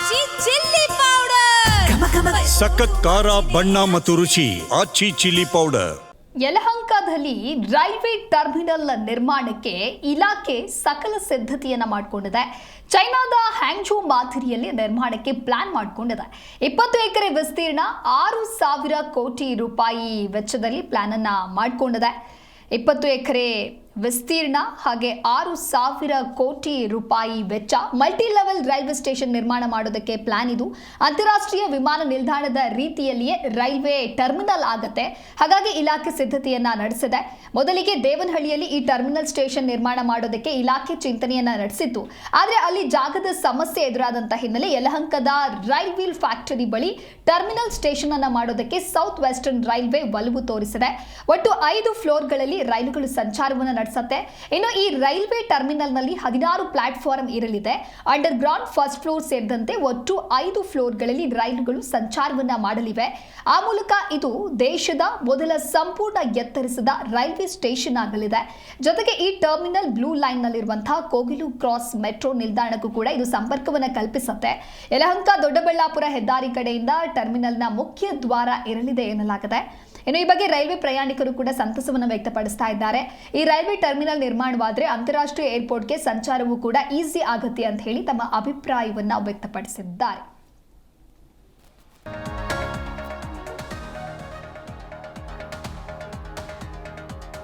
ಆಚಿ chilli powder ಸಖತ್ ಖಾರ ಬಣ್ಣ ಮತ್ತು ರುಚಿ ಆಚಿ ಚಿಲ್ಲಿ ಪೌಡರ್. ಯಲಹಂಕದಲ್ಲಿ ರೈಲ್ವೆ ಟರ್ಮಿನಲ್ ನಿರ್ಮಾಣಕ್ಕೆ ಇಲಾಖೆ ಸಕಲ ಸಿದ್ಧತೆಯನ್ನ ಮಾಡಿಕೊಂಡಿದೆ. ಚೈನಾದ ಹ್ಯಾಂಗ್ಝೂ ಮಾದರಿಯಲ್ಲಿ ನಿರ್ಮಾಣಕ್ಕೆ ಪ್ಲಾನ್ ಮಾಡಿಕೊಂಡಿದೆ. 20 ಎಕರೆ ವಿಸ್ತೀರ್ಣ, 6,000 ಕೋಟಿ ರೂಪಾಯಿ ವೆಚ್ಚದಲ್ಲಿ ಪ್ಲಾನ್ ಅನ್ನ ಮಾಡಿಕೊಂಡಿದೆ. 20 ಎಕರೆ ವಿಸ್ತೀರ್ಣ ಹಾಗೆ 6,000 ಕೋಟಿ ರೂಪಾಯಿ ವೆಚ್ಚ. ಮಲ್ಟಿ ಲೆವೆಲ್ ರೈಲ್ವೆ ಸ್ಟೇಷನ್ ನಿರ್ಮಾಣ ಮಾಡೋದಕ್ಕೆ ಪ್ಲಾನ್ ಇದು. ಅಂತಾರಾಷ್ಟ್ರೀಯ ವಿಮಾನ ನಿಲ್ದಾಣದ ರೀತಿಯಲ್ಲಿಯೇ ರೈಲ್ವೆ ಟರ್ಮಿನಲ್ ಆಗುತ್ತೆ. ಹಾಗಾಗಿ ಇಲಾಖೆ ಸಿದ್ಧತೆಯನ್ನ ನಡೆಸಿದೆ. ಮೊದಲಿಗೆ ದೇವನಹಳ್ಳಿಯಲ್ಲಿ ಈ ಟರ್ಮಿನಲ್ ಸ್ಟೇಷನ್ ನಿರ್ಮಾಣ ಮಾಡೋದಕ್ಕೆ ಇಲಾಖೆ ಚಿಂತನೆಯನ್ನ ನಡೆಸಿತ್ತು. ಆದರೆ ಅಲ್ಲಿ ಜಾಗದ ಸಮಸ್ಯೆ ಎದುರಾದಂತ ಹಿನ್ನೆಲೆ ಯಲಹಂಕದ ರೈಲ್ವೆ ಫ್ಯಾಕ್ಟರಿ ಬಳಿ ಟರ್ಮಿನಲ್ ಸ್ಟೇಷನ್ ಅನ್ನ ಮಾಡೋದಕ್ಕೆ ಸೌತ್ ವೆಸ್ಟರ್ನ್ ರೈಲ್ವೆ ಒಲವು ತೋರಿಸಿದೆ. ಒಟ್ಟು 5 ಫ್ಲೋರ್ಗಳಲ್ಲಿ ರೈಲುಗಳು ಸಂಚಾರವನ್ನು ನಡೆಸುತ್ತೆ. ಇನ್ನು ಈ ರೈಲ್ವೆ ಟರ್ಮಿನಲ್ ನಲ್ಲಿ 16 ಪ್ಲಾಟ್ಫಾರ್ಮ್ ಇರಲಿದೆ. ಅಂಡರ್ ಗ್ರೌಂಡ್, ಫಸ್ಟ್ ಫ್ಲೋರ್ ಸೇರಿದಂತೆ ಒಟ್ಟು 5 ಫ್ಲೋರ್ಗಳಲ್ಲಿ ರೈಲುಗಳು ಸಂಚಾರವನ್ನ ಮಾಡಲಿವೆ. ಆ ಮೂಲಕ ಇದು ದೇಶದ ಮೊದಲ ಸಂಪೂರ್ಣ ಎತ್ತರಿಸಿದ ರೈಲ್ವೆ ಸ್ಟೇಷನ್ ಆಗಲಿದೆ. ಜೊತೆಗೆ ಈ ಟರ್ಮಿನಲ್ ಬ್ಲೂ ಲೈನ್ ನಲ್ಲಿರುವಂತಹ ಕೋಗಿಲು ಕ್ರಾಸ್ ಮೆಟ್ರೋ ನಿಲ್ದಾಣಕ್ಕೂ ಕೂಡ ಇದು ಸಂಪರ್ಕವನ್ನು ಕಲ್ಪಿಸುತ್ತೆ. ಯಲಹಂಕ ದೊಡ್ಡಬಳ್ಳಾಪುರ ಹೆದ್ದಾರಿ ಕಡೆಯಿಂದ ಟರ್ಮಿನಲ್ನ ಮುಖ್ಯ ದ್ವಾರ ಇರಲಿದೆ ಎನ್ನಲಾಗಿದೆ. ಇನ್ನು ಈ ಬಗ್ಗೆ ರೈಲ್ವೆ ಪ್ರಯಾಣಿಕರು ಕೂಡ ಸಂತಸವನ್ನು ವ್ಯಕ್ತಪಡಿಸ್ತಾ ಇದ್ದಾರೆ. ಈ ರೈಲ್ವೆ ಟರ್ಮಿನಲ್ ನಿರ್ಮಾಣವಾದರೆ ಅಂತಾರಾಷ್ಟ್ರೀಯ ಏರ್ಪೋರ್ಟ್ಗೆ ಸಂಚಾರವೂ ಕೂಡ ಈಸಿ ಆಗುತ್ತೆ ಅಂತ ಹೇಳಿ ತಮ್ಮ ಅಭಿಪ್ರಾಯವನ್ನ ವ್ಯಕ್ತಪಡಿಸಿದ್ದಾರೆ.